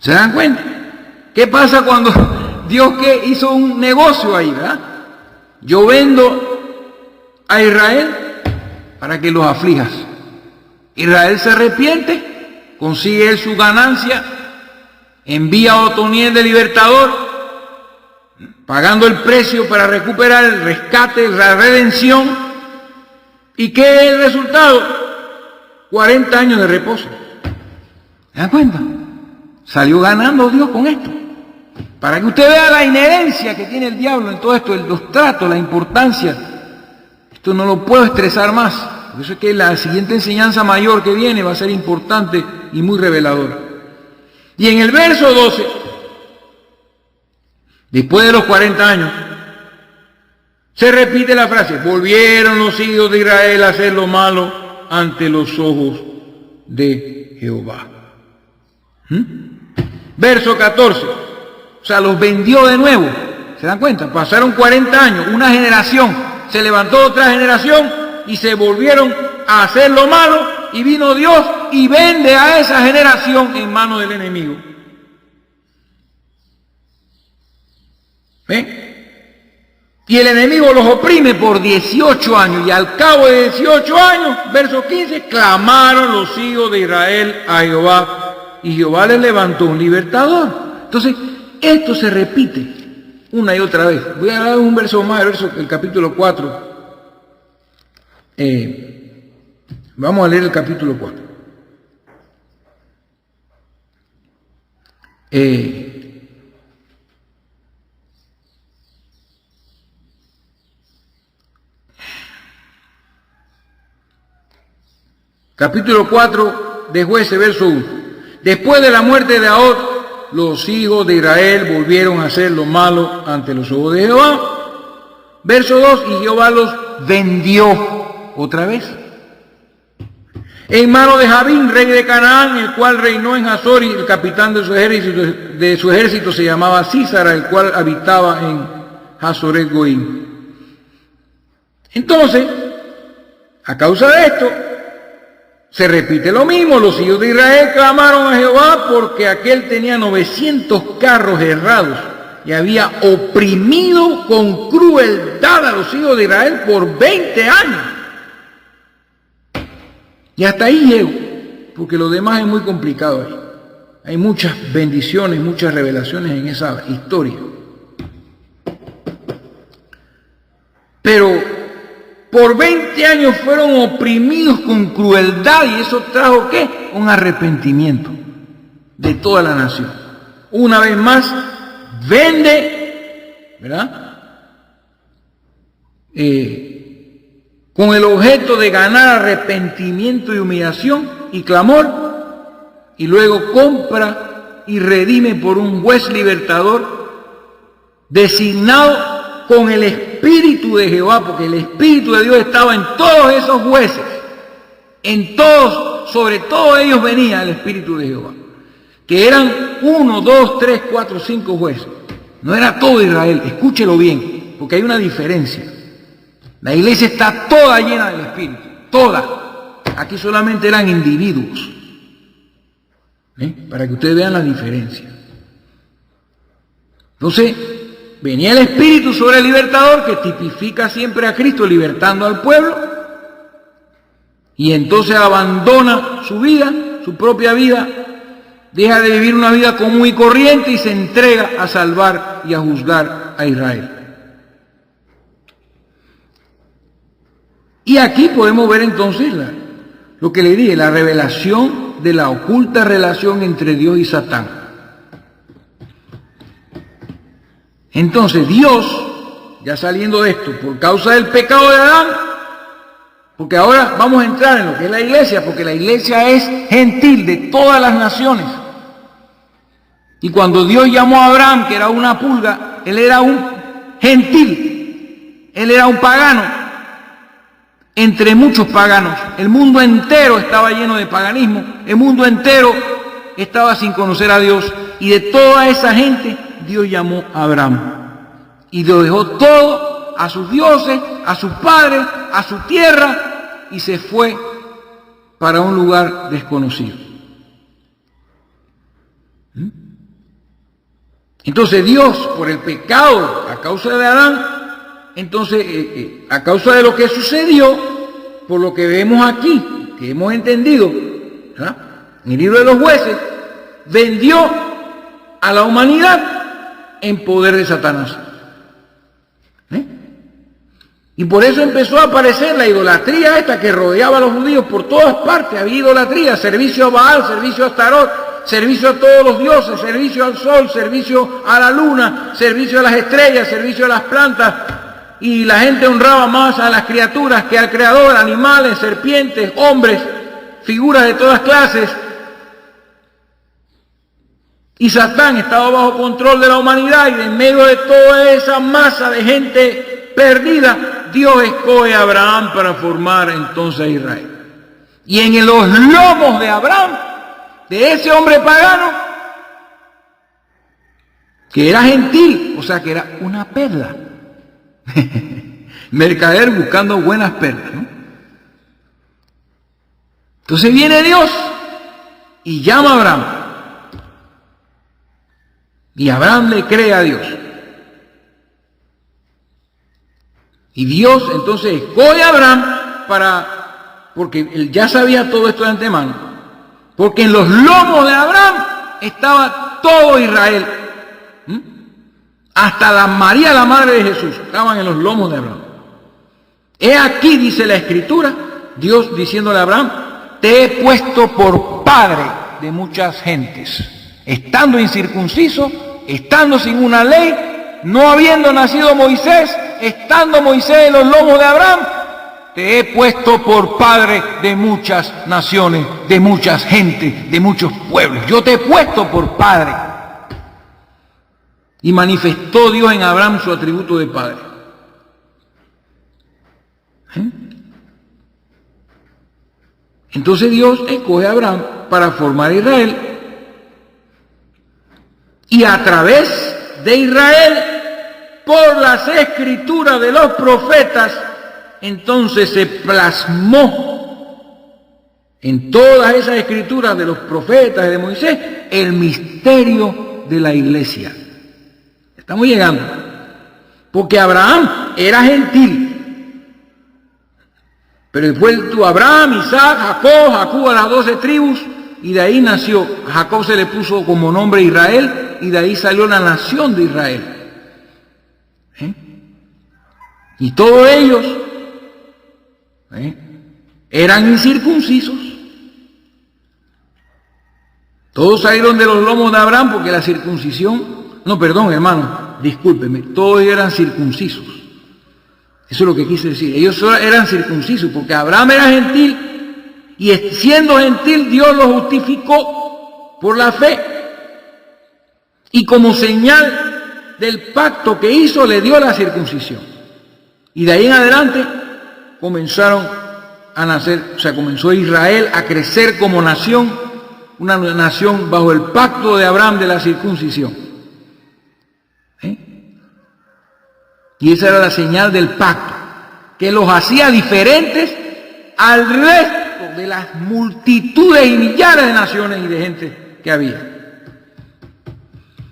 ¿Se dan cuenta? ¿Qué pasa cuando Dios que hizo un negocio ahí, verdad? Yo vendo a Israel para que los aflijas. Israel se arrepiente, consigue él su ganancia, envía a Otoniel de libertador, pagando el precio para recuperar el rescate, la redención. ¿Y qué es el resultado? 40 años de reposo. ¿Se dan cuenta? Salió ganando Dios con esto. Para que usted vea la inherencia que tiene el diablo en todo esto, los tratos, la importancia. Esto no lo puedo estresar más. Por eso es que la siguiente enseñanza mayor que viene va a ser importante y muy reveladora. Y en el verso 12, después de los 40 años, se repite la frase: volvieron los hijos de Israel a hacer lo malo ante los ojos de Jehová. Verso 14, o sea, los vendió de nuevo. ¿Se dan cuenta? Pasaron 40 años, una generación, se levantó otra generación y se volvieron a hacer lo malo, y vino Dios y vende a esa generación en manos del enemigo. ¿Ven? Y el enemigo los oprime por 18 años, y al cabo de 18 años, verso 15, clamaron los hijos de Israel a Jehová, y Jehová les levantó un libertador. Entonces, esto se repite una y otra vez. Voy a dar un verso más, el capítulo 4. Vamos a leer el capítulo 4. Capítulo 4 de Jueces, verso 1. Después de la muerte de Ahod, los hijos de Israel volvieron a hacer lo malo ante los ojos de Jehová. Verso 2, y Jehová los vendió otra vez en mano de Jabín, rey de Canaán, el cual reinó en Hazor, y el capitán de su ejército se llamaba Sísara, el cual habitaba en Hazoret Goim. Entonces, a causa de esto, se repite lo mismo. Los hijos de Israel clamaron a Jehová porque aquel tenía 900 carros errados y había oprimido con crueldad a los hijos de Israel por 20 años. Y hasta ahí llego, porque lo demás es muy complicado ahí. Hay muchas bendiciones, muchas revelaciones en esa historia. Pero por 20 años fueron oprimidos con crueldad, y eso trajo ¿qué? Un arrepentimiento de toda la nación. Una vez más, vende, ¿verdad? Con el objeto de ganar arrepentimiento y humillación y clamor, y luego compra y redime por un juez libertador designado con el Espíritu de Jehová, porque el Espíritu de Dios estaba en todos esos jueces, en todos, sobre todos ellos venía el Espíritu de Jehová, que eran 1, 2, 3, 4, 5 jueces. No era todo Israel, escúchelo bien, porque hay una diferencia. La iglesia está toda llena del Espíritu, toda. Aquí solamente eran individuos, para que ustedes vean la diferencia. Entonces, venía el Espíritu sobre el libertador, que tipifica siempre a Cristo libertando al pueblo, y entonces abandona su vida, su propia vida, deja de vivir una vida común y corriente y se entrega a salvar y a juzgar a Israel. Y aquí podemos ver entonces lo que le dije, la revelación de la oculta relación entre Dios y Satán. Entonces Dios, ya saliendo de esto, por causa del pecado de Adán, porque ahora vamos a entrar en lo que es la iglesia, porque la iglesia es gentil de todas las naciones. Y cuando Dios llamó a Abraham, que era una pulga, él era un gentil, él era un pagano, entre muchos paganos. El mundo entero estaba lleno de paganismo, el mundo entero estaba sin conocer a Dios, y de toda esa gente Dios llamó a Abraham y lo dejó todo, a sus dioses, a sus padres, a su tierra, y se fue para un lugar desconocido. Entonces Dios, por el pecado a causa de Adán, entonces a causa de lo que sucedió, por lo que vemos aquí, que hemos entendido, ¿verdad?, en el libro de los Jueces, vendió a la humanidad en poder de Satanás. Y por eso empezó a aparecer la idolatría esta que rodeaba a los judíos por todas partes. Había idolatría, servicio a Baal, servicio a Astarot, servicio a todos los dioses, servicio al sol, servicio a la luna, servicio a las estrellas, servicio a las plantas. Y la gente honraba más a las criaturas que al Creador, animales, serpientes, hombres, figuras de todas clases. Y Satán estaba bajo control de la humanidad, y en medio de toda esa masa de gente perdida, Dios escoge a Abraham para formar entonces a Israel. Y en los lomos de Abraham, de ese hombre pagano, que era gentil, o sea que era una perla, mercader buscando buenas perlas, ¿no? Entonces viene Dios y llama a Abraham. Y Abraham le cree a Dios. Y Dios entonces escoge a Abraham porque él ya sabía todo esto de antemano. Porque en los lomos de Abraham estaba todo Israel. Hasta la María, la madre de Jesús, estaban en los lomos de Abraham. He aquí, dice la Escritura, Dios diciéndole a Abraham: te he puesto por padre de muchas gentes. Estando incircunciso, estando sin una ley, no habiendo nacido Moisés, estando Moisés en los lomos de Abraham, te he puesto por padre de muchas naciones, de muchas gentes, de muchos pueblos. Yo te he puesto por padre. Y manifestó Dios en Abraham su atributo de padre. Entonces Dios escoge a Abraham para formar a Israel. Y a través de Israel, por las escrituras de los profetas, entonces se plasmó en todas esas escrituras de los profetas y de Moisés el misterio de la iglesia. Estamos llegando. Porque Abraham era gentil. Pero después tuvo Abraham, Isaac, Jacob a las 12 tribus, y de ahí nació. A Jacob se le puso como nombre Israel, y de ahí salió la nación de Israel. Y todos ellos eran incircuncisos. Todos salieron de los lomos de Abraham porque la circuncisión... No, perdón, hermano, discúlpeme, todos eran circuncisos. Eso es lo que quise decir. Ellos eran circuncisos porque Abraham era gentil, y siendo gentil Dios lo justificó por la fe. Y como señal del pacto que hizo, le dio la circuncisión. Y de ahí en adelante comenzaron a nacer, o sea, comenzó Israel a crecer como nación, una nación bajo el pacto de Abraham de la circuncisión. Y esa era la señal del pacto, que los hacía diferentes al resto de las multitudes y millares de naciones y de gente que había.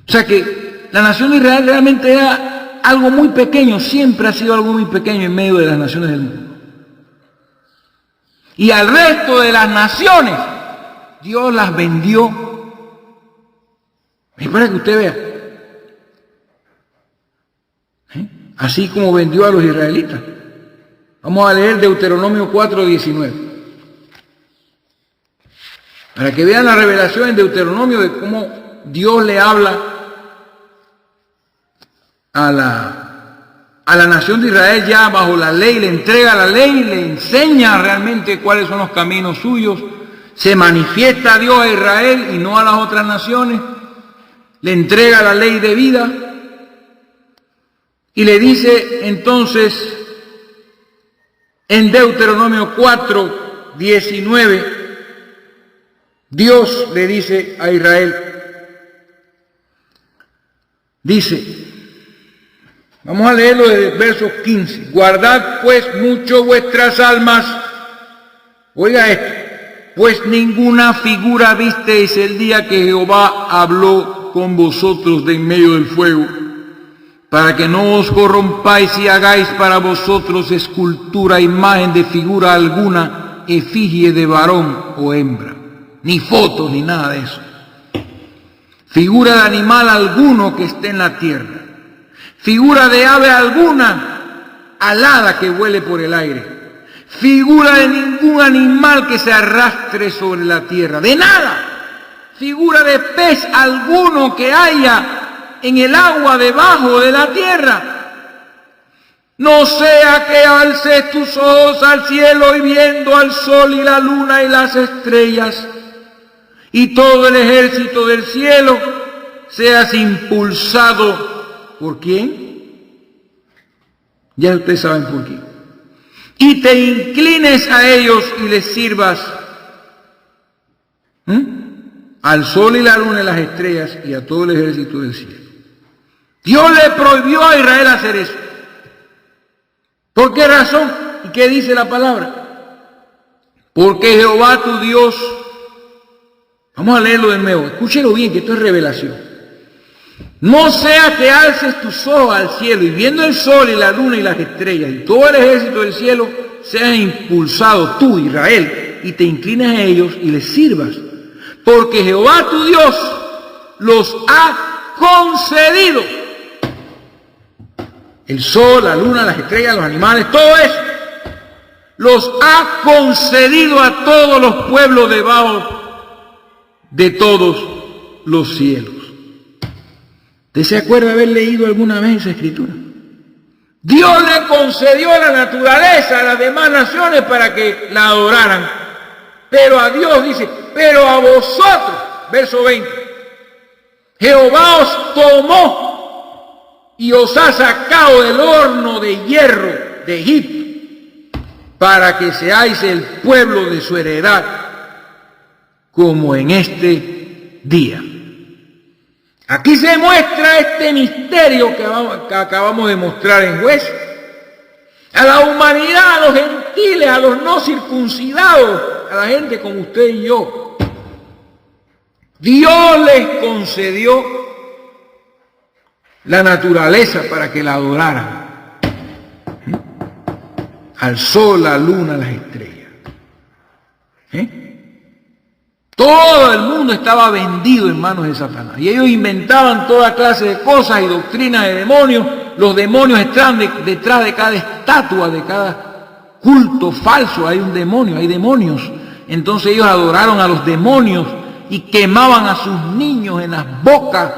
O sea que la nación de Israel realmente era algo muy pequeño, siempre ha sido algo muy pequeño en medio de las naciones del mundo. Y al resto de las naciones, Dios las vendió. Es para que usted vea. Así como vendió a los israelitas. Vamos a leer Deuteronomio 4:19. Para que vean la revelación en Deuteronomio de cómo Dios le habla a la nación de Israel ya bajo la ley, le entrega la ley, le enseña realmente cuáles son los caminos suyos. Se manifiesta a Dios a Israel y no a las otras naciones. Le entrega la ley de vida. Y le dice entonces en Deuteronomio 4:19, Dios le dice a Israel, dice, vamos a leerlo desde el verso 15, guardad pues mucho vuestras almas, oiga esto, pues ninguna figura visteis el día que Jehová habló con vosotros de en medio del fuego, para que no os corrompáis y hagáis para vosotros escultura, imagen de figura alguna, efigie de varón o hembra, ni fotos ni nada de eso. Figura de animal alguno que esté en la tierra, figura de ave alguna alada que vuele por el aire, figura de ningún animal que se arrastre sobre la tierra, de nada, figura de pez alguno que haya en el agua debajo de la tierra. No sea que alces tus ojos al cielo y viendo al sol y la luna y las estrellas y todo el ejército del cielo, seas impulsado ¿por quién? Ya ustedes saben por quién. Y te inclines a ellos y les sirvas al sol y la luna y las estrellas y a todo el ejército del cielo. Dios le prohibió a Israel hacer eso. ¿Por qué razón? ¿Y qué dice la palabra? Porque Jehová tu Dios, vamos a leerlo de nuevo, escúchelo bien que esto es revelación. No sea que alces tus ojos al cielo y viendo el sol y la luna y las estrellas y todo el ejército del cielo, seas impulsado tú, Israel, y te inclines a ellos y les sirvas. Porque Jehová tu Dios los ha concedido. El sol, la luna, las estrellas, los animales, todo eso, los ha concedido a todos los pueblos debajo de todos los cielos. ¿Usted se acuerda de haber leído alguna vez esa escritura? Dios le concedió la naturaleza a las demás naciones para que la adoraran. Pero a Dios dice, pero a vosotros, verso 20, Jehová os tomó y os ha sacado del horno de hierro de Egipto, para que seáis el pueblo de su heredad, como en este día. Aquí se muestra este misterio que acabamos de mostrar en Jueces. A la humanidad, a los gentiles, a los no circuncidados, a la gente como usted y yo. Dios les concedió la naturaleza para que la adoraran. Al sol, la luna, las estrellas. Todo el mundo estaba vendido en manos de Satanás. Y ellos inventaban toda clase de cosas y doctrinas de demonios. Los demonios están detrás de cada estatua, de cada culto falso. Hay un demonio, hay demonios. Entonces ellos adoraron a los demonios y quemaban a sus niños en las bocas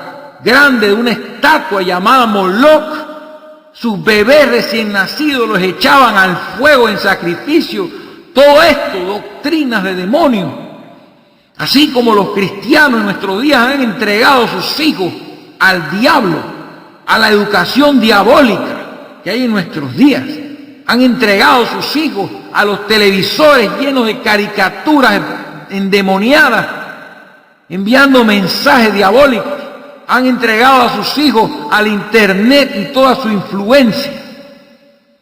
grandes de una estatua llamada Moloch. Sus bebés recién nacidos los echaban al fuego en sacrificio. Todo esto, doctrinas de demonios. Así como los cristianos en nuestros días han entregado a sus hijos al diablo, a la educación diabólica que hay en nuestros días. Han entregado a sus hijos a los televisores llenos de caricaturas endemoniadas, enviando mensajes diabólicos. Han entregado a sus hijos al internet y toda su influencia.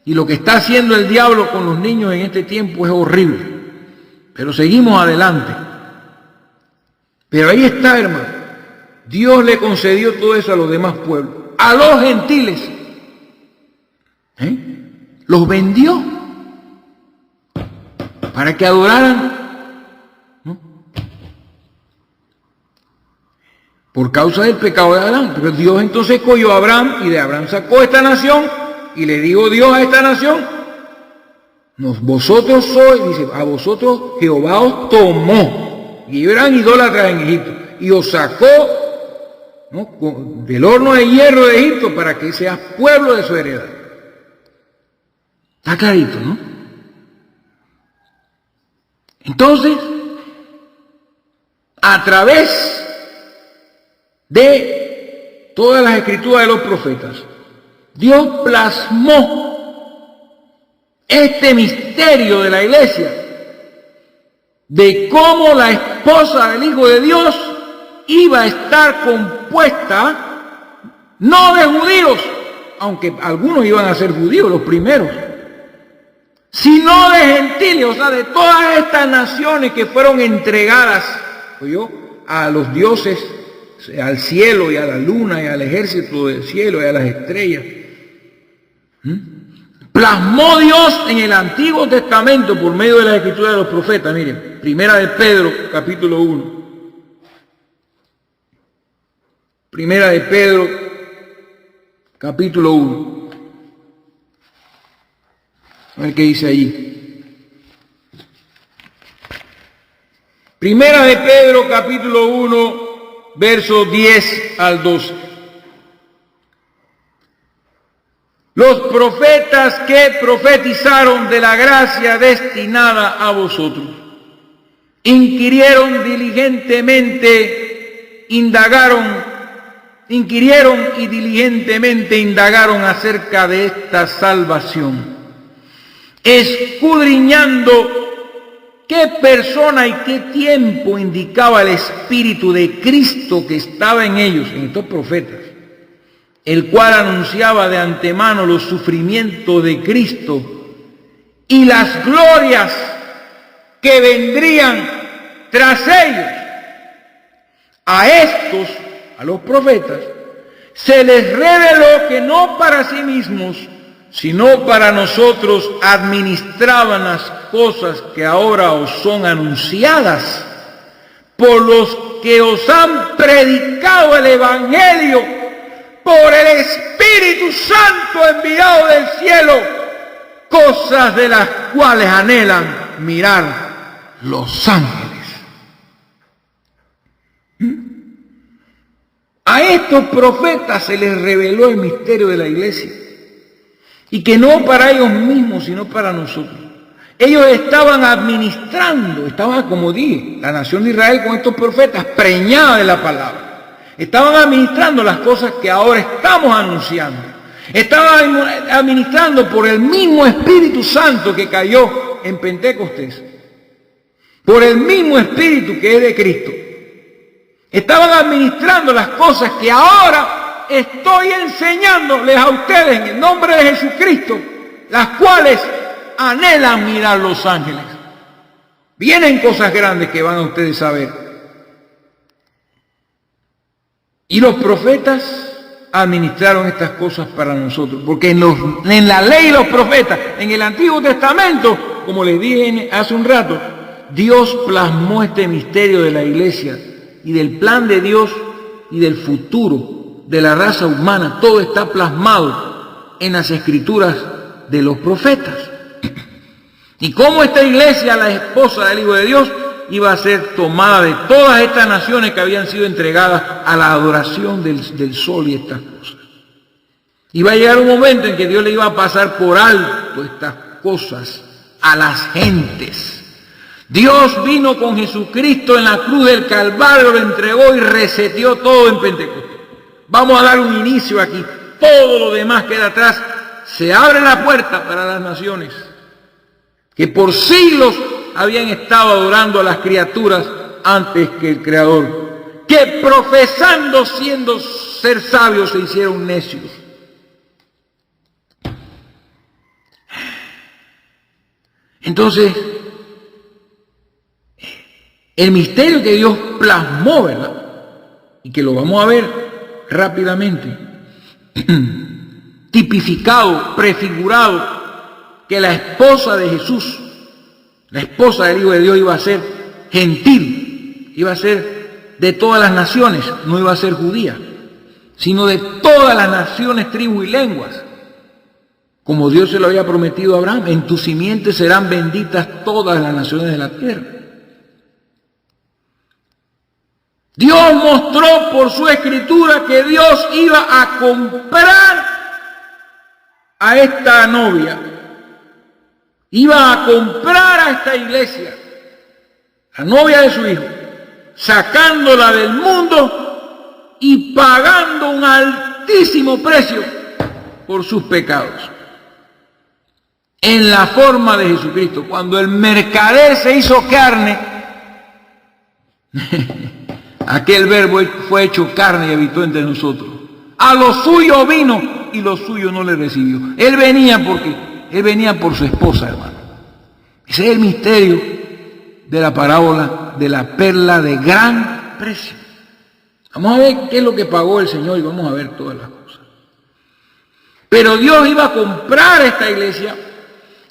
Y lo que está haciendo el diablo con los niños en este tiempo es horrible. Pero seguimos adelante. Pero ahí está, hermano. Dios le concedió todo eso a los demás pueblos. A los gentiles. Los vendió para que adoraran, ¿no? Por causa del pecado de Adán. Pero Dios entonces escogió a Abraham y de Abraham sacó esta nación y le dijo Dios a esta nación, vosotros sois, dice, a vosotros Jehová os tomó. Y eran idólatras en Egipto. Y os sacó, ¿no?, del horno de hierro de Egipto para que seas pueblo de su heredad. Está clarito, ¿no? Entonces, a través de todas las escrituras de los profetas, Dios plasmó este misterio de la iglesia, de cómo la esposa del Hijo de Dios iba a estar compuesta no de judíos, aunque algunos iban a ser judíos, los primeros, sino de gentiles, o sea, de todas estas naciones que fueron entregadas, a los dioses, al cielo y a la luna y al ejército del cielo y a las estrellas. Plasmó Dios en el Antiguo Testamento por medio de la escritura de los profetas. Miren, Primera de Pedro, capítulo 1. Primera de Pedro, capítulo 1. A ver qué dice allí. Primera de Pedro, capítulo 1, versos 10 al 12. Los profetas que profetizaron de la gracia destinada a vosotros, inquirieron y diligentemente indagaron acerca de esta salvación, escudriñando qué persona y qué tiempo indicaba el Espíritu de Cristo que estaba en ellos, en estos profetas, el cual anunciaba de antemano los sufrimientos de Cristo y las glorias que vendrían tras ellos. A estos, a los profetas, se les reveló que no para sí mismos, sino para nosotros administraban las cosas que ahora os son anunciadas por los que os han predicado el Evangelio por el Espíritu Santo enviado del cielo, cosas de las cuales anhelan mirar los ángeles. A estos profetas se les reveló el misterio de la iglesia, y que no para ellos mismos, sino para nosotros. Ellos estaban administrando, estaba, como dije, la nación de Israel con estos profetas, preñada de la palabra. Estaban administrando las cosas que ahora estamos anunciando. Estaban administrando por el mismo Espíritu Santo que cayó en Pentecostés, por el mismo Espíritu que es de Cristo. Estaban administrando las cosas que ahora estoy enseñándoles a ustedes en el nombre de Jesucristo, las cuales anhelan mirar los ángeles. Vienen cosas grandes que van a ustedes a ver. Y los profetas administraron estas cosas para nosotros, porque en la ley de los profetas, en el Antiguo Testamento, como les dije hace un rato, Dios plasmó este misterio de la iglesia y del plan de Dios y del futuro de la raza humana. Todo está plasmado en las escrituras de los profetas. Y cómo esta iglesia, la esposa del Hijo de Dios, iba a ser tomada de todas estas naciones que habían sido entregadas a la adoración del sol y estas cosas. Iba a llegar un momento en que Dios le iba a pasar por alto estas cosas a las gentes. Dios vino con Jesucristo en la cruz del Calvario, lo entregó y reseteó todo en Pentecostés. Vamos a dar un inicio aquí. Todo lo demás queda atrás. Se abre la puerta para las naciones que por siglos habían estado adorando a las criaturas antes que el Creador, que profesando ser sabios se hicieron necios. Entonces, el misterio que Dios plasmó, ¿verdad? Y que lo vamos a ver rápidamente, tipificado, prefigurado, que la esposa de Jesús, la esposa del Hijo de Dios, iba a ser gentil, iba a ser de todas las naciones, no iba a ser judía, sino de todas las naciones, tribus y lenguas, como Dios se lo había prometido a Abraham. En tu simiente serán benditas todas las naciones de la tierra. Dios mostró por su escritura que Dios iba a comprar a esta novia, iba a comprar a esta iglesia, la novia de su Hijo, sacándola del mundo y pagando un altísimo precio por sus pecados. En la forma de Jesucristo, cuando el mercader se hizo carne, aquel verbo fue hecho carne y habitó entre nosotros. A lo suyo vino y lo suyo no le recibió. Él venía por su esposa, hermano. Ese es el misterio de la parábola de la perla de gran precio. Vamos a ver qué es lo que pagó el Señor y vamos a ver todas las cosas. Pero Dios iba a comprar esta iglesia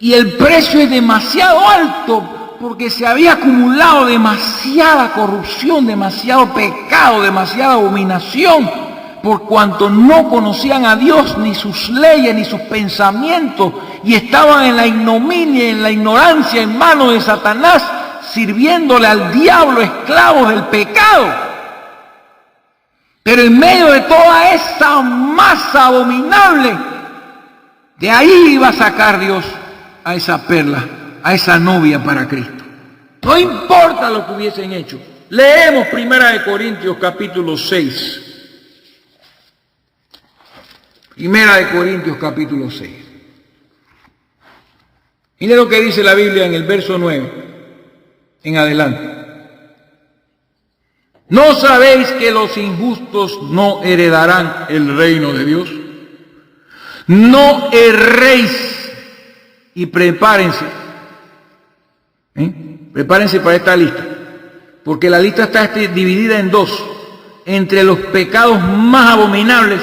y el precio es demasiado alto porque se había acumulado demasiada corrupción, demasiado pecado, demasiada abominación, por cuanto no conocían a Dios, ni sus leyes, ni sus pensamientos, y estaban en la ignominia, en la ignorancia, en manos de Satanás, sirviéndole al diablo, esclavos del pecado. Pero en medio de toda esa masa abominable, de ahí iba a sacar Dios a esa perla, a esa novia para Cristo. No importa lo que hubiesen hecho. Leemos 1 Corintios capítulo 6. 1 Corintios capítulo 6. Mire lo que dice la Biblia en el verso 9 en adelante. ¿No sabéis que los injustos no heredarán el reino de Dios? No erréis y prepárense. Prepárense para esta lista, porque la lista está dividida en dos, entre los pecados más abominables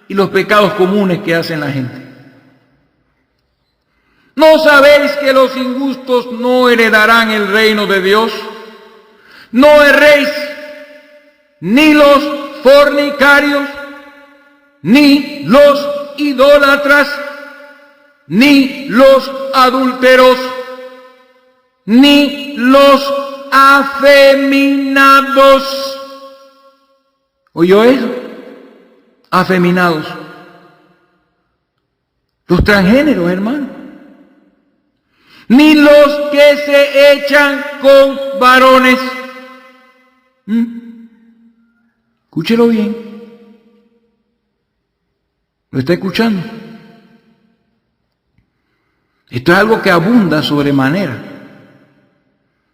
y los pecados comunes que hacen la gente. ¿No sabéis que los injustos no heredarán el reino de Dios? No erréis, ni los fornicarios, ni los idólatras, ni los adúlteros, ni los afeminados. ¿Oyó eso? Afeminados. Los transgéneros, hermano. Ni los que se echan con varones. Escúchelo bien. ¿Lo está escuchando? Esto es algo que abunda sobremanera.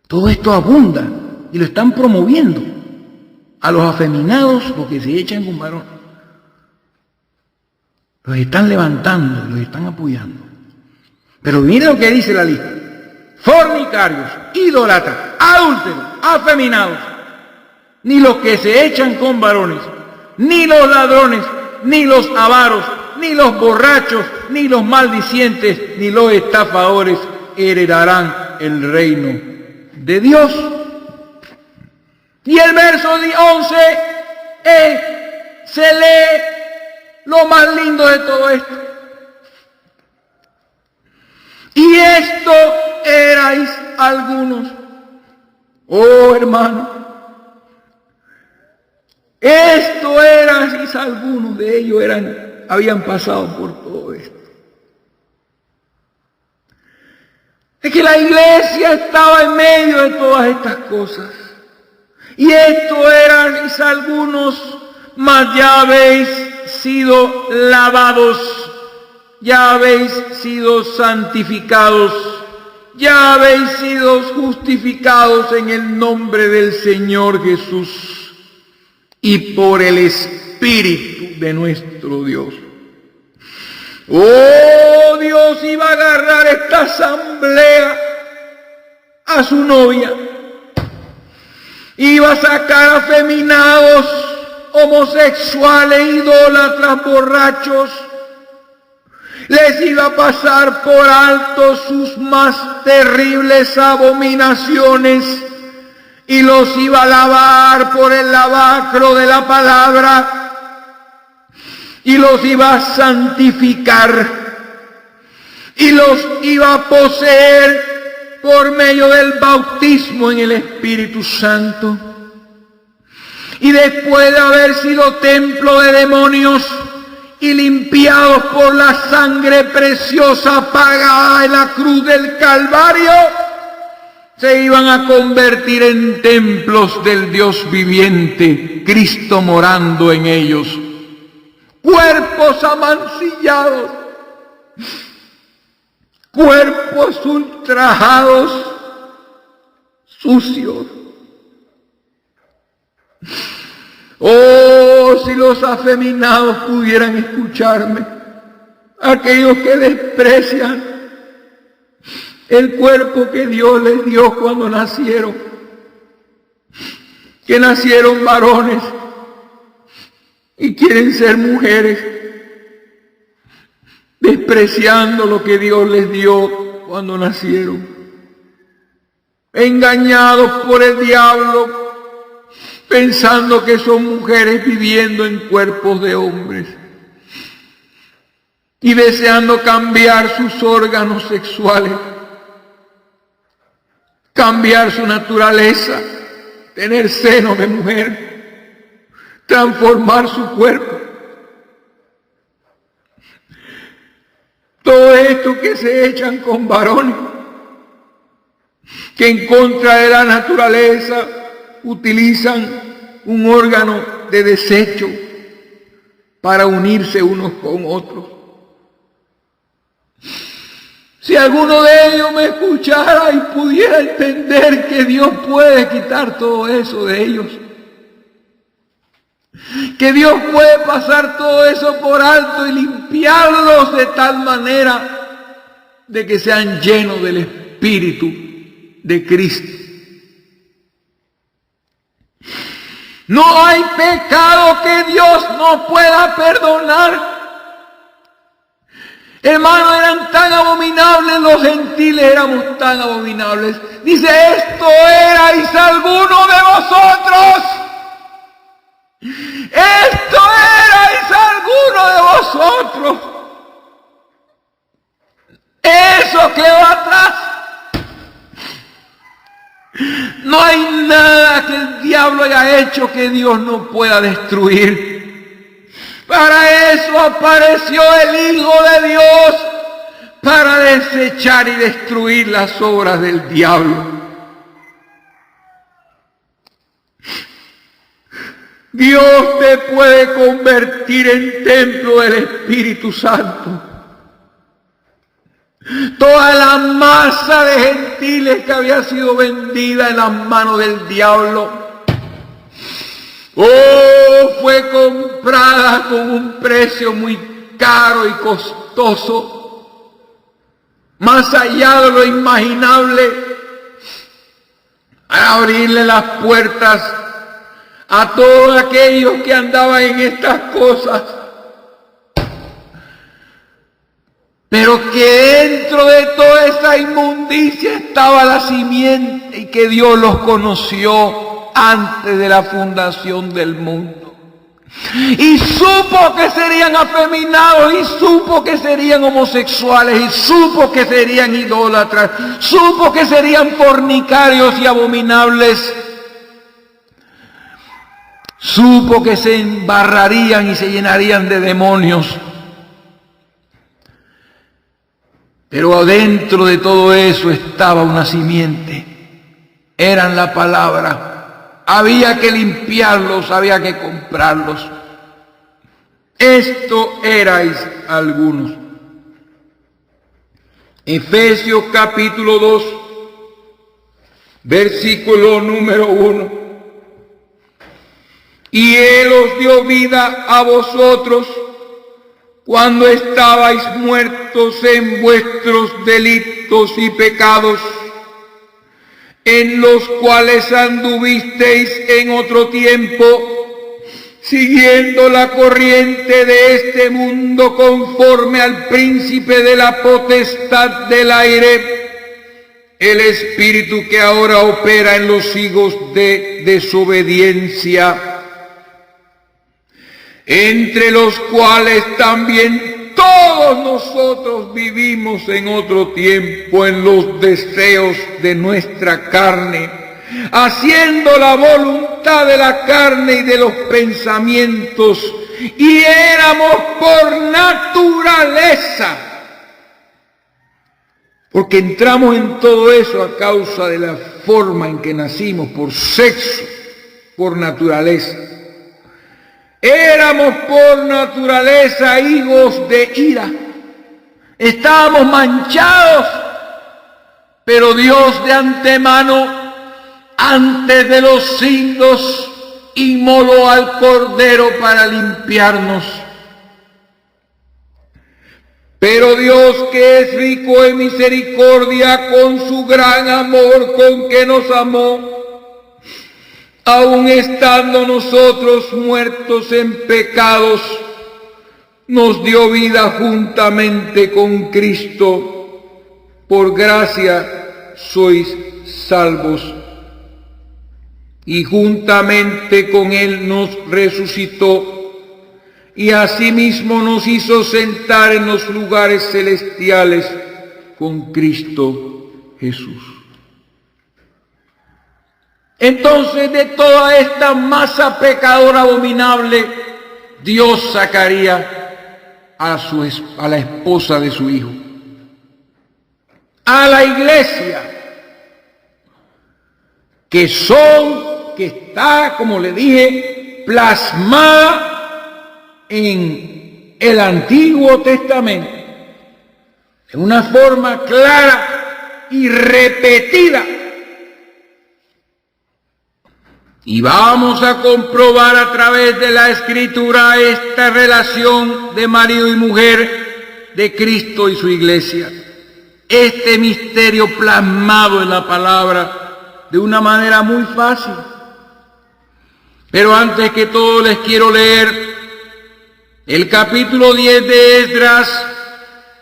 Todo esto abunda y lo están promoviendo a los afeminados, los que se echan con varón. Los están levantando, los están apoyando. Pero mire lo que dice la lista: fornicarios, idólatras, adúlteros, afeminados, ni los que se echan con varones, ni los ladrones, ni los avaros, ni los borrachos, ni los maldicientes, ni los estafadores heredarán el reino de Dios. Y el verso 11 se lee lo más lindo de todo esto. Y esto erais algunos. Oh, hermano, esto erais algunos de ellos habían pasado por todo esto. Es que la iglesia estaba en medio de todas estas cosas. Y esto erais algunos, mas ya habéis sido lavados, ya habéis sido santificados, ya habéis sido justificados en el nombre del Señor Jesús y por el Espíritu de nuestro Dios. Oh, Dios iba a agarrar esta asamblea a su novia. Iba a sacar afeminados, homosexuales, idólatras, borrachos. Les iba a pasar por alto sus más terribles abominaciones y los iba a lavar por el lavacro de la palabra y los iba a santificar y los iba a poseer por medio del bautismo en el Espíritu Santo. Y después de haber sido templo de demonios y limpiados por la sangre preciosa pagada en la cruz del Calvario, se iban a convertir en templos del Dios viviente, Cristo morando en ellos. Cuerpos amancillados, cuerpos ultrajados, sucios. Oh, si los afeminados pudieran escucharme, aquellos que desprecian el cuerpo que Dios les dio cuando nacieron, que nacieron varones y quieren ser mujeres, despreciando lo que Dios les dio cuando nacieron, engañados por el diablo, pensando que son mujeres viviendo en cuerpos de hombres y deseando cambiar sus órganos sexuales, cambiar su naturaleza, tener seno de mujer, transformar su cuerpo. Todo esto que se echan con varones, que en contra de la naturaleza utilizan un órgano de desecho para unirse unos con otros. Si alguno de ellos me escuchara y pudiera entender que Dios puede quitar todo eso de ellos, que Dios puede pasar todo eso por alto y limpiarlos de tal manera de que sean llenos del Espíritu de Cristo. No hay pecado que Dios no pueda perdonar. Hermanos, eran tan abominables los gentiles, éramos tan abominables. Dice, esto erais alguno de vosotros. Esto erais alguno de vosotros. Eso quedó atrás. No hay nada que el diablo haya hecho que Dios no pueda destruir. Para eso apareció el Hijo de Dios, para desechar y destruir las obras del diablo. Dios te puede convertir en templo del Espíritu Santo. Toda la masa de gentiles que había sido vendida en las manos del diablo, fue comprada con un precio muy caro y costoso, más allá de lo imaginable, para abrirle las puertas a todos aquellos que andaban en estas cosas, pero que dentro de toda esa inmundicia estaba la simiente y que Dios los conoció antes de la fundación del mundo. Y supo que serían afeminados, y supo que serían homosexuales, y supo que serían idólatras, supo que serían fornicarios y abominables, supo que se embarrarían y se llenarían de demonios. Pero adentro de todo eso estaba una simiente, eran la palabra. Había que limpiarlos, había que comprarlos. Esto erais algunos. Efesios capítulo 2, versículo número 1. Y Él os dio vida a vosotros cuando estabais muertos en vuestros delitos y pecados, en los cuales anduvisteis en otro tiempo, siguiendo la corriente de este mundo conforme al príncipe de la potestad del aire, el espíritu que ahora opera en los hijos de desobediencia, entre los cuales también todos nosotros vivimos en otro tiempo en los deseos de nuestra carne, haciendo la voluntad de la carne y de los pensamientos, y éramos por naturaleza, porque entramos en todo eso a causa de la forma en que nacimos, por sexo, por naturaleza. Éramos por naturaleza hijos de ira. Estábamos manchados, pero Dios de antemano, antes de los siglos, inmoló al Cordero para limpiarnos. Pero Dios, que es rico en misericordia, con su gran amor con que nos amó, aun estando nosotros muertos en pecados, nos dio vida juntamente con Cristo. Por gracia sois salvos. Y juntamente con Él nos resucitó, y asimismo nos hizo sentar en los lugares celestiales con Cristo Jesús. Entonces, de toda esta masa pecadora abominable, Dios sacaría a la esposa de su Hijo, a la iglesia, que está, como le dije, plasmada en el Antiguo Testamento, en una forma clara y repetida. Y vamos a comprobar a través de la Escritura esta relación de marido y mujer, de Cristo y su iglesia. Este misterio plasmado en la palabra de una manera muy fácil. Pero antes que todo les quiero leer el capítulo 10 de Esdras,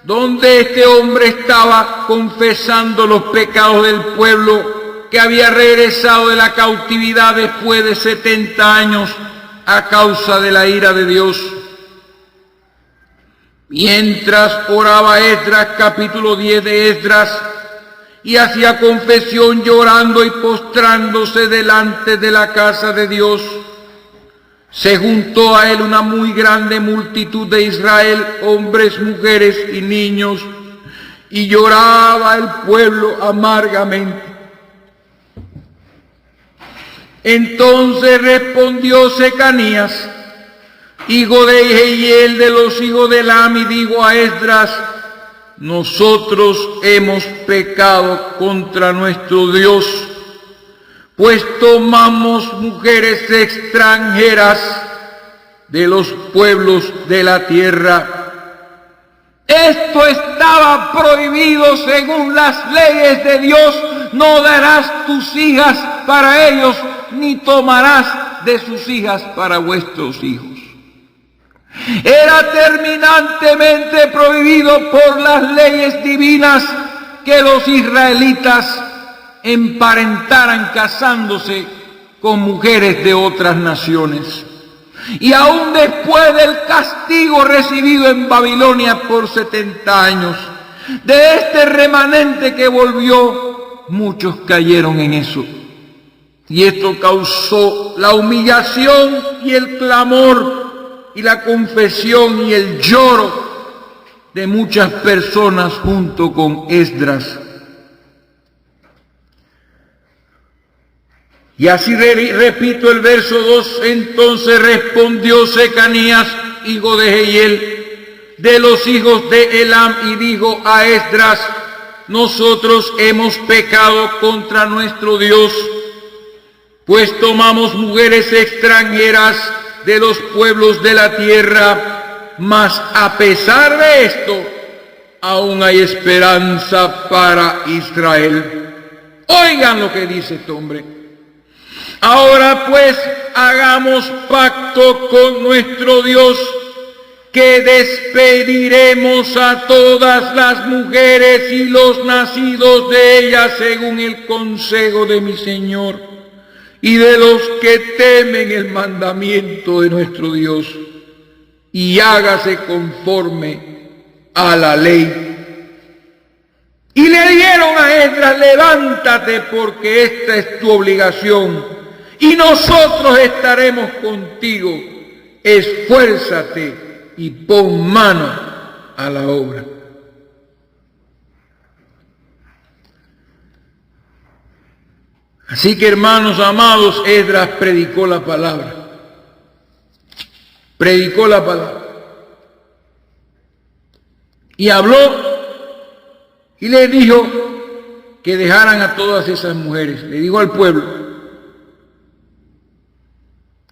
donde este hombre estaba confesando los pecados del pueblo que había regresado de la cautividad después de 70 años a causa de la ira de Dios. Mientras oraba Esdras, capítulo 10 de Esdras, y hacía confesión llorando y postrándose delante de la casa de Dios, se juntó a él una muy grande multitud de Israel, hombres, mujeres y niños, y lloraba el pueblo amargamente. Entonces respondió Secanías, hijo de Jehiel, de los hijos de Elam, y dijo a Esdras: nosotros hemos pecado contra nuestro Dios, pues tomamos mujeres extranjeras de los pueblos de la tierra. Esto estaba prohibido según las leyes de Dios. No darás tus hijas para ellos, ni tomarás de sus hijas para vuestros hijos. Era terminantemente prohibido por las leyes divinas que los israelitas emparentaran casándose con mujeres de otras naciones. Y aún después del castigo recibido en Babilonia por 70 años, de este remanente que volvió, muchos cayeron en eso. Y esto causó la humillación y el clamor y la confesión y el lloro de muchas personas junto con Esdras. Y así repito el verso 2, entonces respondió Secanías, hijo de Jehiel, de los hijos de Elam, y dijo a Esdras: nosotros hemos pecado contra nuestro Dios, pues tomamos mujeres extranjeras de los pueblos de la tierra, mas a pesar de esto, aún hay esperanza para Israel. Oigan lo que dice este hombre. Ahora pues hagamos pacto con nuestro Dios, que despediremos a todas las mujeres y los nacidos de ellas según el consejo de mi Señor y de los que temen el mandamiento de nuestro Dios, y hágase conforme a la ley. Y le dijeron a Esdras: levántate, porque esta es tu obligación, y nosotros estaremos contigo. Esfuérzate y pon mano a la obra. Así que, hermanos amados, Esdras predicó la palabra. Predicó la palabra. Y habló y le dijo que dejaran a todas esas mujeres. Le dijo al pueblo.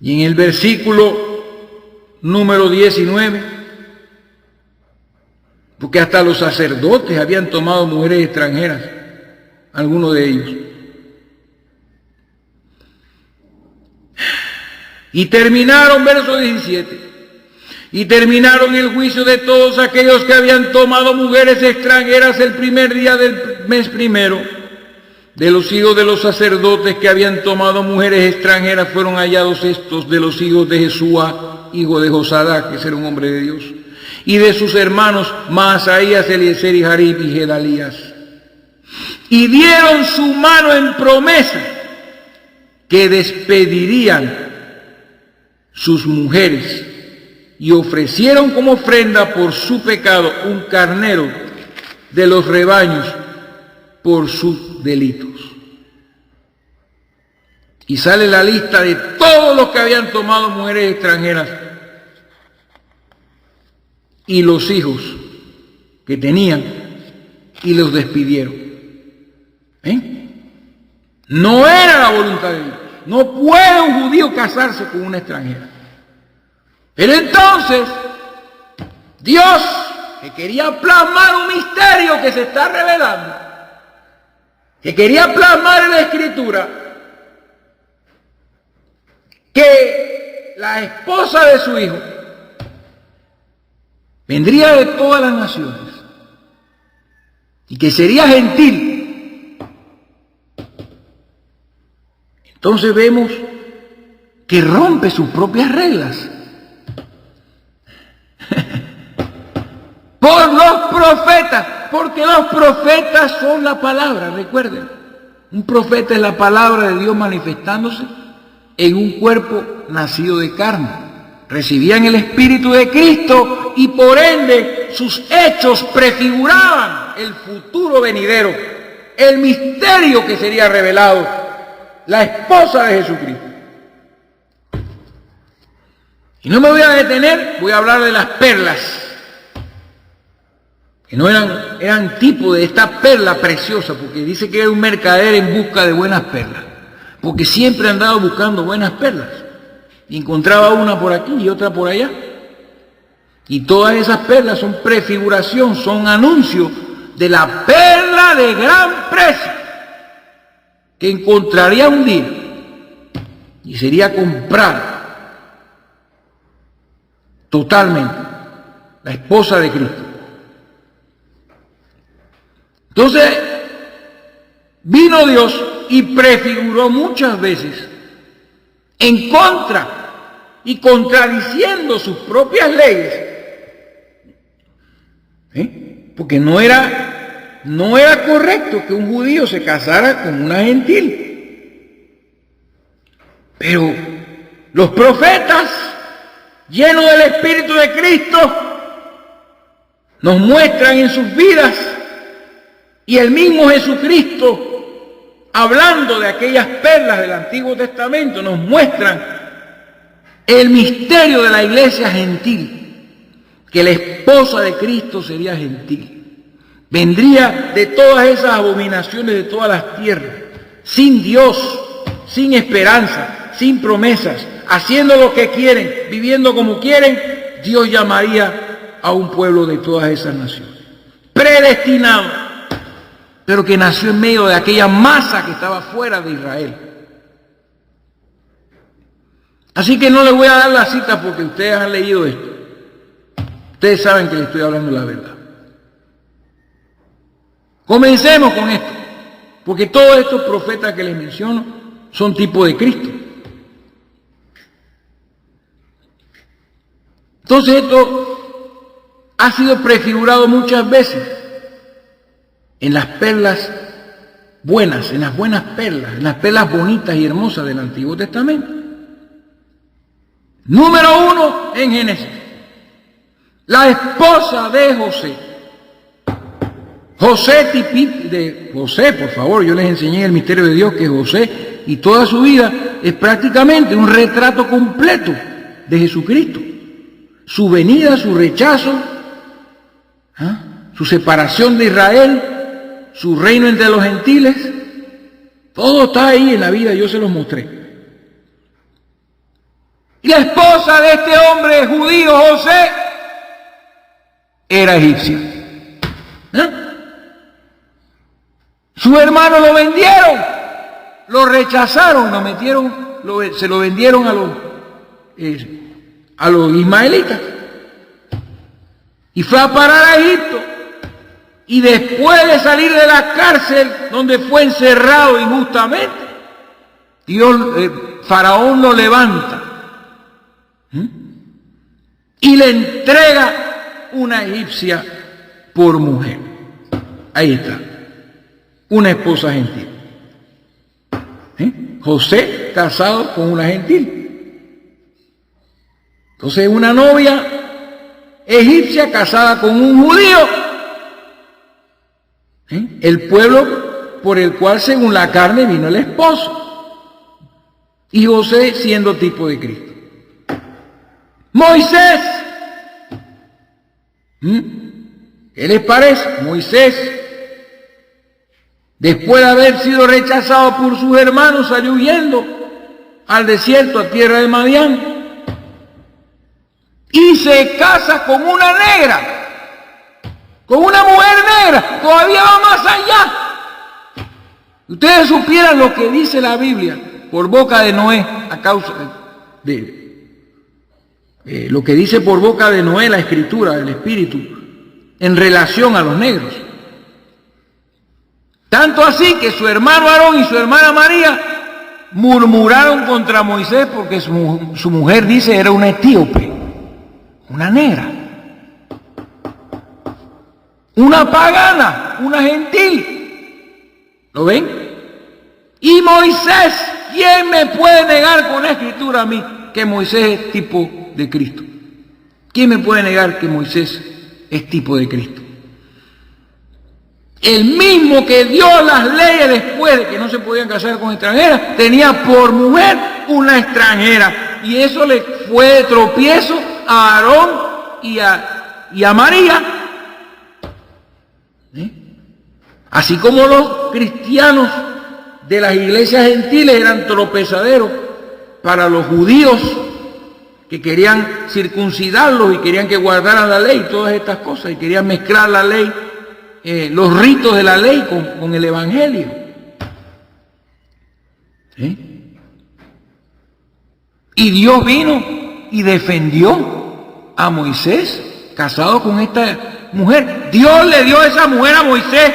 Y en el versículo número 19 porque hasta los sacerdotes habían tomado mujeres extranjeras, algunos de ellos. Y terminaron, verso 17, y terminaron el juicio de todos aquellos que habían tomado mujeres extranjeras el primer día del mes primero. De los hijos de los sacerdotes que habían tomado mujeres extranjeras fueron hallados estos de los hijos de Jesúa, hijo de Josadac, que era un hombre de Dios, y de sus hermanos Maasaías, Eliezer y Jarib y Gedalías. Y dieron su mano en promesa que despedirían sus mujeres, y ofrecieron como ofrenda por su pecado un carnero de los rebaños por sus delitos. Y sale la lista de todos los que habían tomado mujeres extranjeras y los hijos que tenían, y los despidieron. No era la voluntad de Dios. No puede un judío casarse con una extranjera. Pero entonces, Dios, que quería plasmar un misterio que se está revelando, que quería plasmar en la Escritura, que la esposa de su hijo vendría de todas las naciones y que sería gentil. Entonces vemos que rompe sus propias reglas. Por los profetas, porque los profetas son la palabra, recuerden. Un profeta es la palabra de Dios manifestándose en un cuerpo nacido de carne. Recibían el Espíritu de Cristo y por ende sus hechos prefiguraban el futuro venidero, el misterio que sería revelado, la esposa de Jesucristo. Y no me voy a detener, voy a hablar de las perlas, que no eran tipo de esta perla preciosa, porque dice que era un mercader en busca de buenas perlas, porque siempre andaba buscando buenas perlas, y encontraba una por aquí y otra por allá, y todas esas perlas son prefiguración, son anuncios de la perla de gran precio, que encontraría un día, y sería comprada totalmente, la esposa de Cristo. Entonces, vino Dios y prefiguró muchas veces en contra y contradiciendo sus propias leyes, porque no era correcto que un judío se casara con una gentil. Pero los profetas, llenos del Espíritu de Cristo, nos muestran en sus vidas, y el mismo Jesucristo, hablando de aquellas perlas del Antiguo Testamento, nos muestran el misterio de la iglesia gentil, que la esposa de Cristo sería gentil. Vendría de todas esas abominaciones de todas las tierras, sin Dios, sin esperanza, sin promesas, haciendo lo que quieren, viviendo como quieren. Dios llamaría a un pueblo de todas esas naciones, predestinado, pero que nació en medio de aquella masa que estaba fuera de Israel. Así que no les voy a dar la cita porque ustedes han leído esto. Ustedes saben que les estoy hablando la verdad. Comencemos con esto, porque todos estos profetas que les menciono son tipo de Cristo. Entonces esto ha sido prefigurado muchas veces en las perlas buenas, en las buenas perlas, en las perlas bonitas y hermosas del Antiguo Testamento. Número 1 en Génesis, la esposa de José. José, por favor, yo les enseñé el misterio de Dios, que José y toda su vida es prácticamente un retrato completo de Jesucristo. Su venida, su rechazo, su separación de Israel, su reino entre los gentiles, todo está ahí en la vida, yo se los mostré. Y la esposa de este hombre judío, José, era egipcia. ¿Eh? Sus hermanos lo vendieron, lo rechazaron, se lo vendieron a los ismaelitas. Y fue a parar a Egipto. Y después de salir de la cárcel, donde fue encerrado injustamente, Faraón lo levanta y le entrega una egipcia por mujer. Ahí está, una esposa gentil. José casado con una gentil. Entonces una novia egipcia casada con un judío. El pueblo por el cual según la carne vino el esposo. Y José siendo tipo de Cristo. Moisés. ¿Qué les parece? Moisés, después de haber sido rechazado por sus hermanos, salió huyendo al desierto, a tierra de Madián. Y se casa con una negra, con una mujer negra, todavía va más allá. Ustedes supieran lo que dice la Biblia por boca de Noé, a causa de lo que dice por boca de Noé la Escritura, el Espíritu, en relación a los negros. Tanto así que su hermano Aarón y su hermana María murmuraron contra Moisés porque su mujer, dice, era una etíope, una negra, una pagana, una gentil. ¿Lo ven? Y Moisés, ¿quién me puede negar con la Escritura a mí que Moisés es tipo de Cristo? ¿Quién me puede negar que Moisés es tipo de Cristo? El mismo que dio las leyes después de que no se podían casar con extranjeras, tenía por mujer una extranjera. Y eso le fue de tropiezo a Aarón y a María. Así como los cristianos de las iglesias gentiles eran tropezaderos para los judíos que querían circuncidarlos y querían que guardaran la ley y todas estas cosas, y querían mezclar la ley, los ritos de la ley con el evangelio. Y Dios vino y defendió a Moisés casado con esta mujer. Dios le dio a esa mujer a Moisés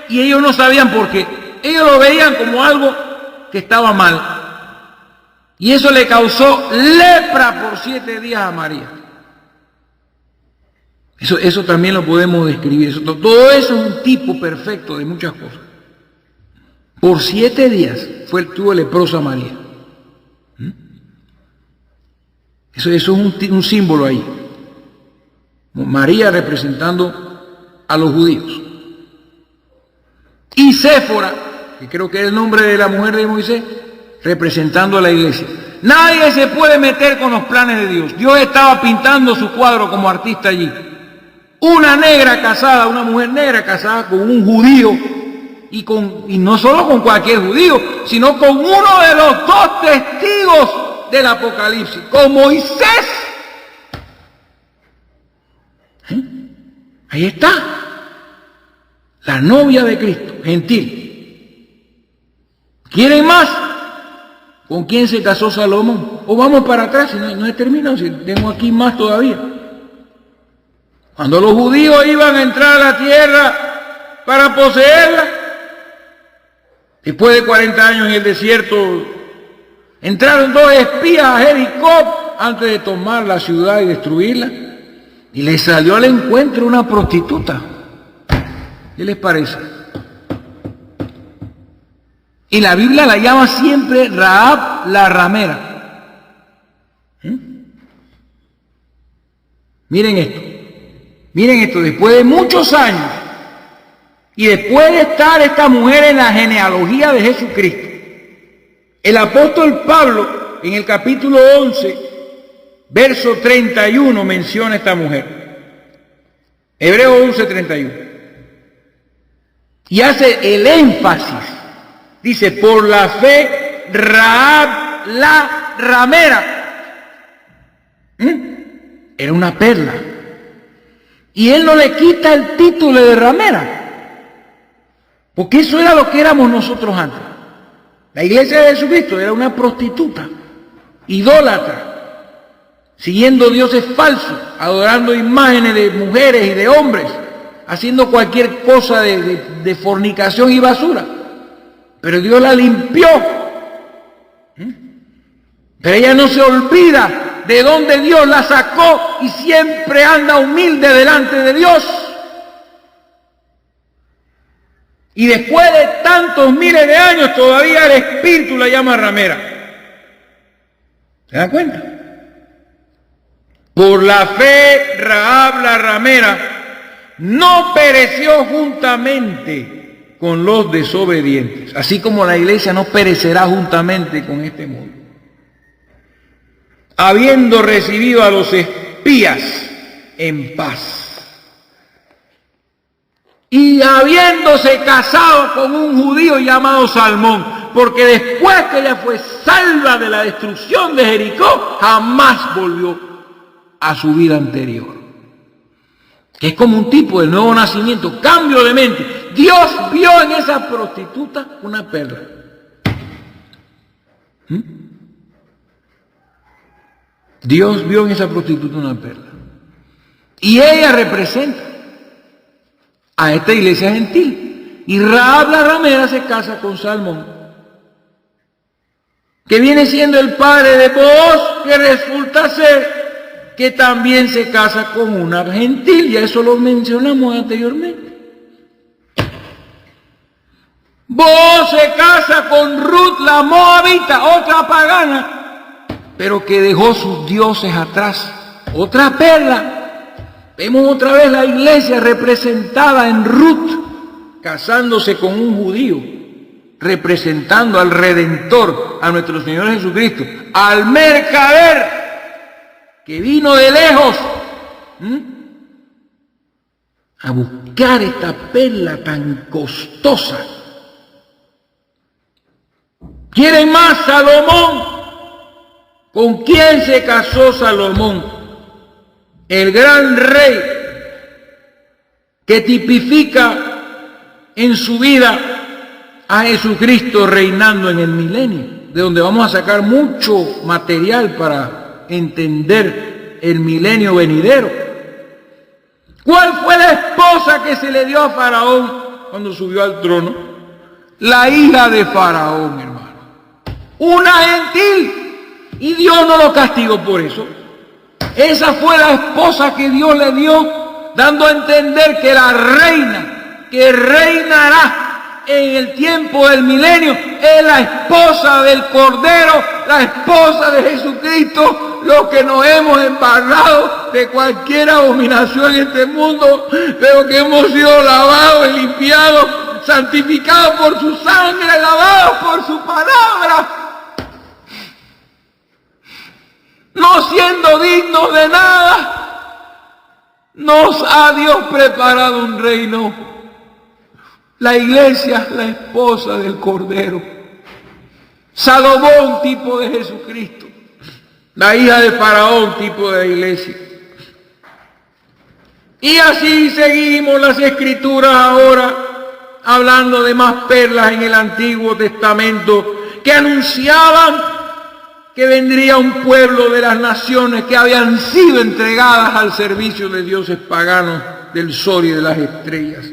y ellos no sabían por qué. Ellos lo veían como algo que estaba mal. Y eso le causó lepra por 7 días a María. Eso también lo podemos describir. Todo eso es un tipo perfecto de muchas cosas. Por 7 días tuvo leprosa María. Eso es un símbolo ahí. María representando a los judíos. Y Séfora, que creo que es el nombre de la mujer de Moisés, representando a la iglesia. Nadie se puede meter con los planes de Dios. Dios estaba pintando su cuadro como artista allí. Una negra casada, una mujer negra casada con un judío, y no solo con cualquier judío, sino con uno de los 2 testigos del Apocalipsis, con Moisés. Ahí está, la novia de Cristo, gentil. ¿Quieren más? ¿Con quién se casó Salomón? O vamos para atrás, si no he terminado, si tengo aquí más todavía. Cuando los judíos iban a entrar a la tierra para poseerla, después de 40 años en el desierto, entraron 2 espías a Jericó antes de tomar la ciudad y destruirla, y les salió al encuentro una prostituta. ¿Qué les parece? Y la Biblia la llama siempre Rahab la ramera. Miren esto, después de muchos años, y después de estar esta mujer en la genealogía de Jesucristo, el apóstol Pablo, en el capítulo 11, verso 31, menciona a esta mujer. Hebreos 11, 31. Y hace el énfasis. Dice, por la fe, Rahab la ramera. Era una perla. Y él no le quita el título de ramera, porque eso era lo que éramos nosotros antes. La iglesia de Jesucristo era una prostituta, idólatra, siguiendo dioses falsos, adorando imágenes de mujeres y de hombres, haciendo cualquier cosa de fornicación y basura. Pero Dios la limpió. Pero ella no se olvida de dónde Dios la sacó y siempre anda humilde delante de Dios. Y después de tantos miles de años todavía el Espíritu la llama ramera. ¿Se dan cuenta? Por la fe Rahab la ramera no pereció juntamente con los desobedientes, así como la iglesia no perecerá juntamente con este mundo. Habiendo recibido a los espías en paz. Y habiéndose casado con un judío llamado Salmón, porque después que ella fue salva de la destrucción de Jericó, jamás volvió a su vida anterior. Que es como un tipo de nuevo nacimiento, cambio de mente. Dios vio en esa prostituta una perla. Dios vio en esa prostituta una perla. Y ella representa a esta iglesia gentil. Y Rahab la ramera se casa con Salmón, que viene siendo el padre de Booz, que resulta ser que también se casa con una gentil. Ya eso lo mencionamos anteriormente. Booz se casa con Ruth la moabita, otra pagana, pero que dejó sus dioses atrás. Otra perla. Vemos otra vez la iglesia representada en Ruth, casándose con un judío, representando al Redentor, a nuestro Señor Jesucristo, al mercader que vino de lejos a buscar esta perla tan costosa. ¿Quieren más? Salomón. ¿Con quién se casó Salomón? El gran rey que tipifica en su vida a Jesucristo reinando en el milenio, de donde vamos a sacar mucho material para entender el milenio venidero. ¿Cuál fue la esposa que se le dio a Faraón cuando subió al trono? La hija de Faraón, hermano. Una gentil. Y Dios no lo castigó por eso. Esa fue la esposa que Dios le dio, dando a entender que la reina, que reinará en el tiempo del milenio, es la esposa del Cordero, la esposa de Jesucristo, los que nos hemos embarrado de cualquier abominación en este mundo, pero que hemos sido lavados y limpiados, santificados por su sangre, lavados por su palabra. No siendo dignos de nada, nos ha Dios preparado un reino. La iglesia es la esposa del Cordero. Salomón, tipo de Jesucristo. La hija de Faraón, tipo de la iglesia. Y así seguimos las Escrituras ahora, hablando de más perlas en el Antiguo Testamento, que anunciaban que vendría un pueblo de las naciones que habían sido entregadas al servicio de dioses paganos del sol y de las estrellas.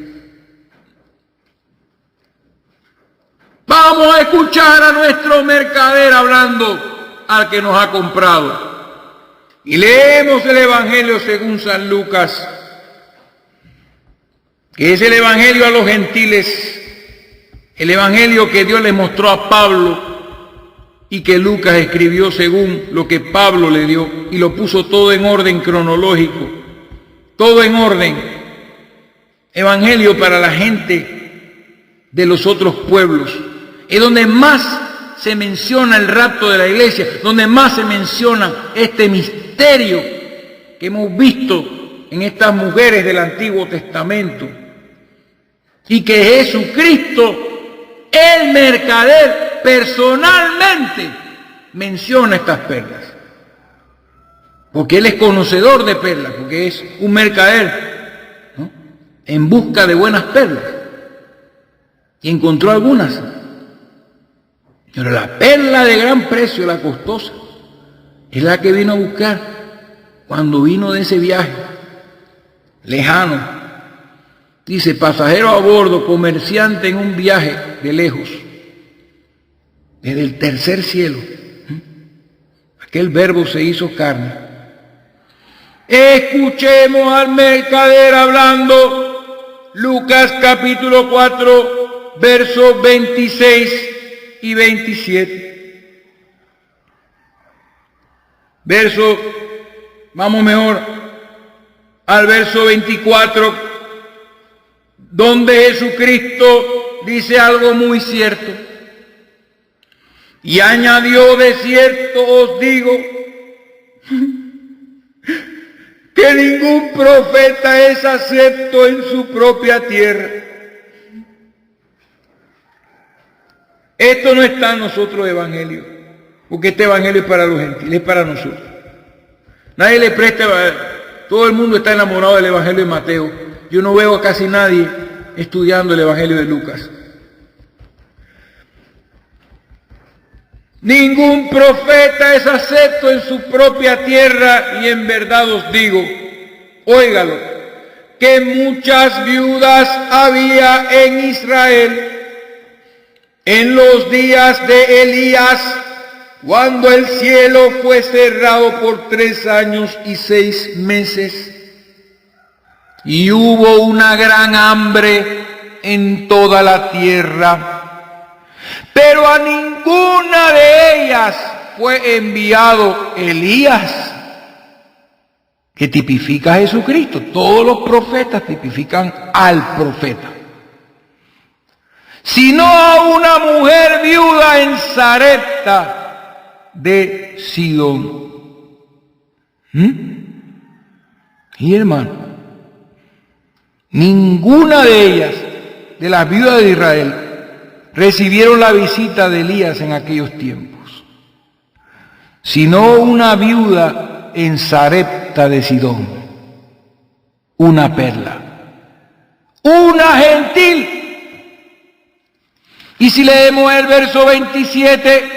Vamos a escuchar a nuestro mercader hablando al que nos ha comprado. Y leemos el Evangelio según San Lucas, que es el Evangelio a los gentiles, el Evangelio que Dios le mostró a Pablo y que Lucas escribió según lo que Pablo le dio y lo puso todo en orden cronológico, todo en orden. Evangelio para la gente de los otros pueblos. Es donde más se menciona el rapto de la iglesia, donde más se menciona este misterio que hemos visto en estas mujeres del Antiguo Testamento. Y que Jesucristo, el mercader, personalmente menciona estas perlas. Porque Él es conocedor de perlas, porque es un mercader en busca de buenas perlas y encontró algunas. Pero la perla de gran precio, la costosa, es la que vino a buscar cuando vino de ese viaje lejano. Dice, pasajero a bordo, comerciante en un viaje de lejos, desde el tercer cielo. Aquel verbo se hizo carne. Escuchemos al mercader hablando. Lucas capítulo 4, versos 26 y 27. Vamos mejor al verso 24, donde Jesucristo dice algo muy cierto. Y añadió, de cierto os digo, que ningún profeta es acepto en su propia tierra. Esto no está en nosotros evangelio, porque este evangelio es para los gentiles, es para nosotros. Nadie le presta, todo el mundo está enamorado del evangelio de Mateo. Yo no veo a casi nadie estudiando el evangelio de Lucas. Ningún profeta es acepto en su propia tierra, y en verdad os digo, óigalo, que muchas viudas había en Israel en los días de Elías, cuando el cielo fue cerrado por 3 años y 6 meses, y hubo una gran hambre en toda la tierra. Pero a ninguna de ellas fue enviado Elías, que tipifica a Jesucristo. Todos los profetas tipifican al profeta. Sino a una mujer viuda en Sarepta de Sidón. Y hermano, ninguna de ellas, de las viudas de Israel, recibieron la visita de Elías en aquellos tiempos, sino una viuda en Sarepta de Sidón, una perla, una gentil. Y si leemos el verso 27,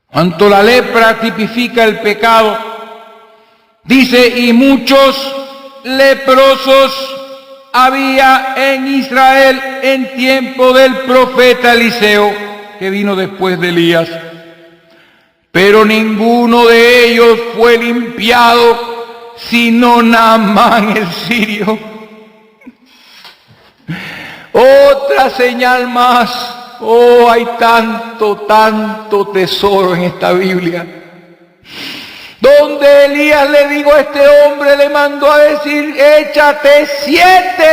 cuanto la lepra tipifica el pecado, dice, y muchos leprosos había en Israel en tiempo del profeta Eliseo, que vino después de Elías, pero ninguno de ellos fue limpiado, sino Naamán el sirio. Otra señal más. Oh, hay tanto tesoro en esta Biblia, donde Elías le dijo a este hombre, le mandó a decir, échate 7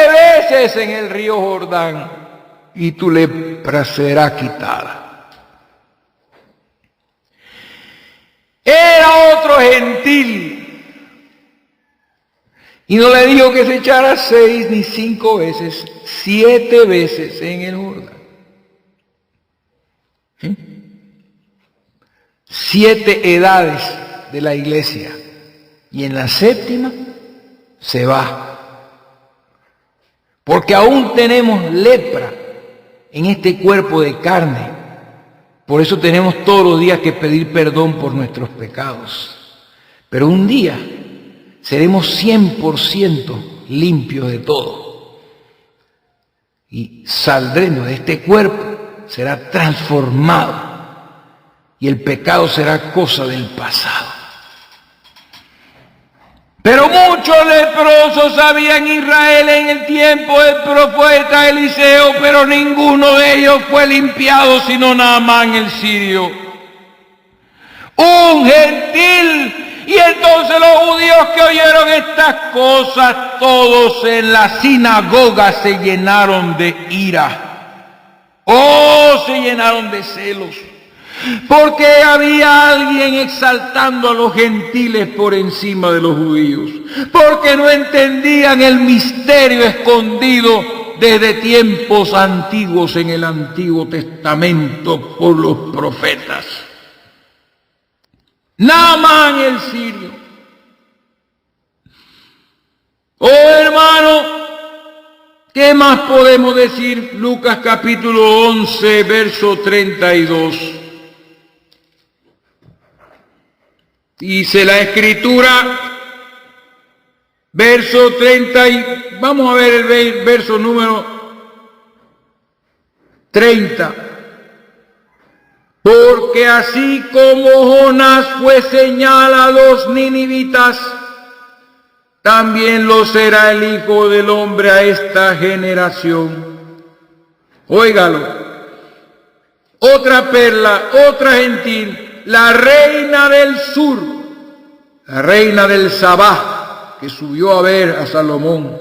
veces en el río Jordán y tu lepra será quitada. Era otro gentil. Y no le dijo que se echara 6 ni 5 veces, 7 veces en el Jordán. 7 edades de la iglesia, y en la 7ª se va, porque aún tenemos lepra en este cuerpo de carne. Por eso tenemos todos los días que pedir perdón por nuestros pecados, pero un día seremos 100% limpios de todo y saldremos de este cuerpo, será transformado y el pecado será cosa del pasado. Pero muchos leprosos había en Israel en el tiempo del profeta Eliseo, pero ninguno de ellos fue limpiado, sino Naamán el sirio, un gentil. Y entonces los judíos que oyeron estas cosas, todos en la sinagoga se llenaron de ira. Oh, se llenaron de celos. Porque había alguien exaltando a los gentiles por encima de los judíos. Porque no entendían el misterio escondido desde tiempos antiguos en el Antiguo Testamento por los profetas. Naamán el sirio. Oh hermano, ¿qué más podemos decir? Lucas capítulo 11, verso 32. Dice la Escritura, verso 30, vamos a ver el verso número 30. Porque así como Jonás fue señal a los ninivitas, también lo será el Hijo del Hombre a esta generación. Óigalo. Otra perla, otra gentil, la reina del sur, la reina del Sabá, que subió a ver a Salomón,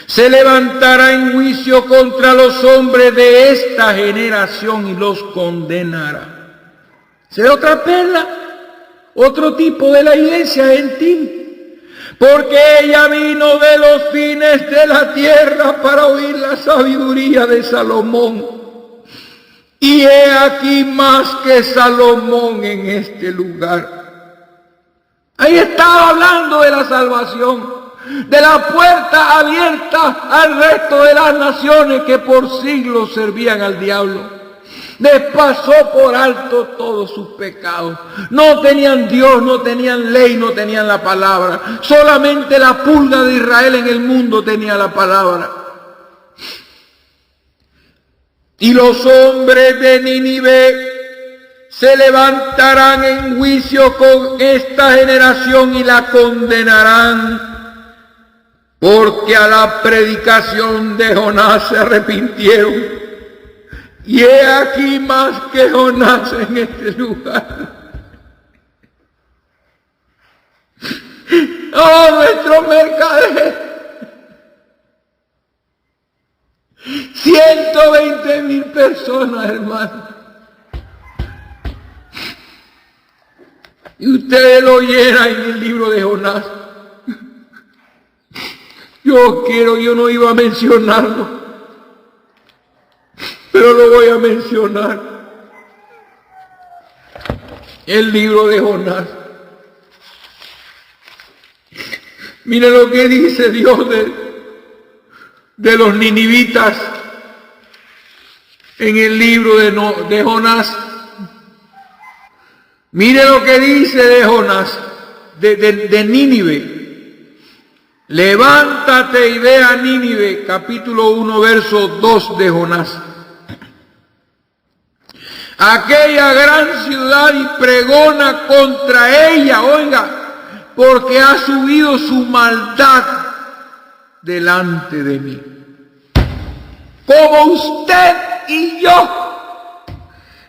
se levantará en juicio contra los hombres de esta generación y los condenará. ¿Será otra perla? Otro tipo de la iglesia gentil. Porque ella vino de los fines de la tierra para oír la sabiduría de Salomón. Y he aquí más que Salomón en este lugar. Ahí estaba hablando de la salvación, de la puerta abierta al resto de las naciones que por siglos servían al diablo. Les pasó por alto todos sus pecados. No tenían Dios, no tenían ley, no tenían la palabra. Solamente la pulga de Israel en el mundo tenía la palabra. Y los hombres de Nínive se levantarán en juicio con esta generación y la condenarán, porque a la predicación de Jonás se arrepintieron. Y he aquí más que Jonás en este lugar. Oh, nuestro mercader. 120,000 personas, hermano. Y ustedes lo oyeran en el libro de Jonás. Yo no iba a mencionarlo, pero lo voy a mencionar. El libro de Jonás. Mire lo que dice Dios de los ninivitas en el libro de Jonás. Mire lo que dice de Jonás, de Nínive. Levántate y ve a Nínive, capítulo 1, verso 2 de Jonás. Aquella gran ciudad, y pregona contra ella, oiga, porque ha subido su maldad delante de mí. Como usted y yo,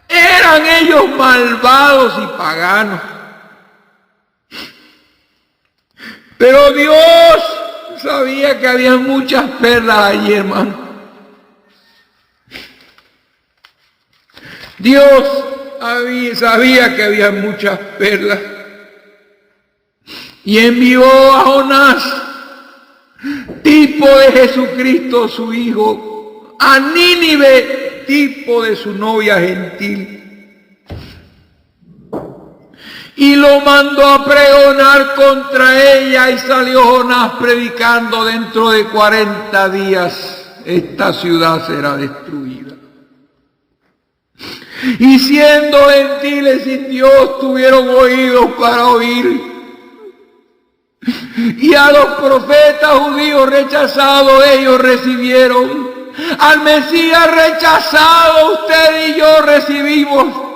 eran ellos malvados y paganos. Pero Dios sabía que había muchas perlas allí, hermano. Dios sabía que había muchas perlas. Y envió a Jonás, tipo de Jesucristo, su hijo, a Nínive, tipo de su novia gentil. Y lo mandó a pregonar contra ella, y salió Jonás predicando: dentro de 40 días esta ciudad será destruida. Y siendo gentiles sin Dios, tuvieron oídos para oír. Y a los profetas judíos rechazados ellos recibieron. Al Mesías rechazado usted y yo recibimos.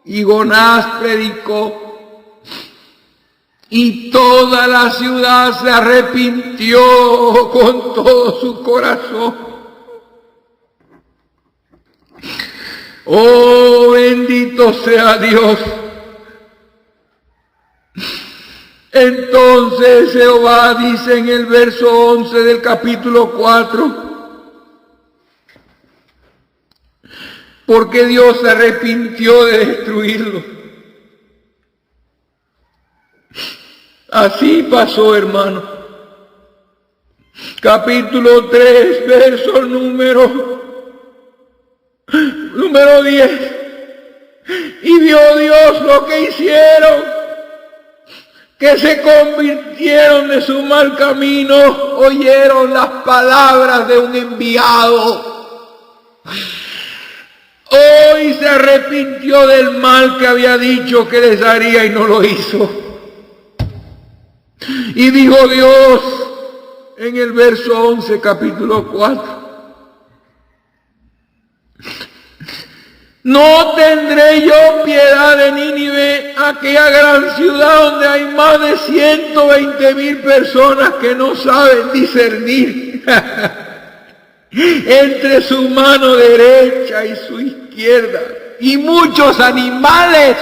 Y Jonás predicó, y toda la ciudad se arrepintió con todo su corazón. Oh, bendito sea Dios. Entonces Jehová dice en el verso 11 del capítulo 4, porque Dios se arrepintió de destruirlo. Así pasó, hermano. Capítulo 3, verso número 10. Y vio Dios lo que hicieron, que se convirtieron de su mal camino, oyeron las palabras de un enviado. Hoy se arrepintió del mal que había dicho que les haría y no lo hizo. Y dijo Dios en el verso 11, capítulo 4. No tendré yo piedad de Nínive, aquella gran ciudad donde hay más de 120,000 personas que no saben discernir entre su mano derecha y su izquierda, y muchos animales.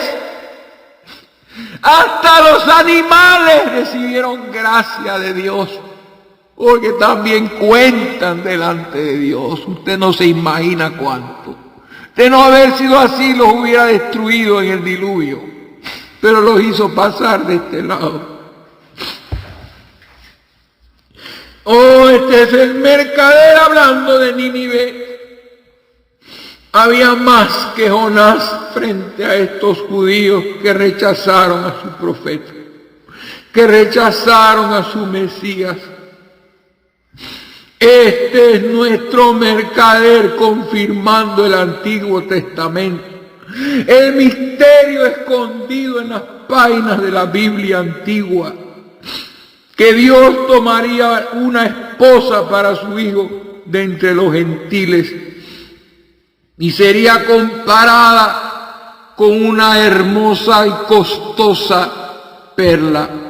Hasta los animales recibieron gracia de Dios, porque también cuentan delante de Dios. Usted no se imagina cuánto. De no haber sido así, los hubiera destruido en el diluvio, pero los hizo pasar de este lado. Oh, este es el mercader hablando de Nínive. Había más que Jonás frente a estos judíos que rechazaron a su profeta, que rechazaron a su Mesías. Este es nuestro mercader confirmando el Antiguo Testamento, el misterio escondido en las páginas de la Biblia antigua, que Dios tomaría una esposa para su hijo de entre los gentiles y sería comparada con una hermosa y costosa perla.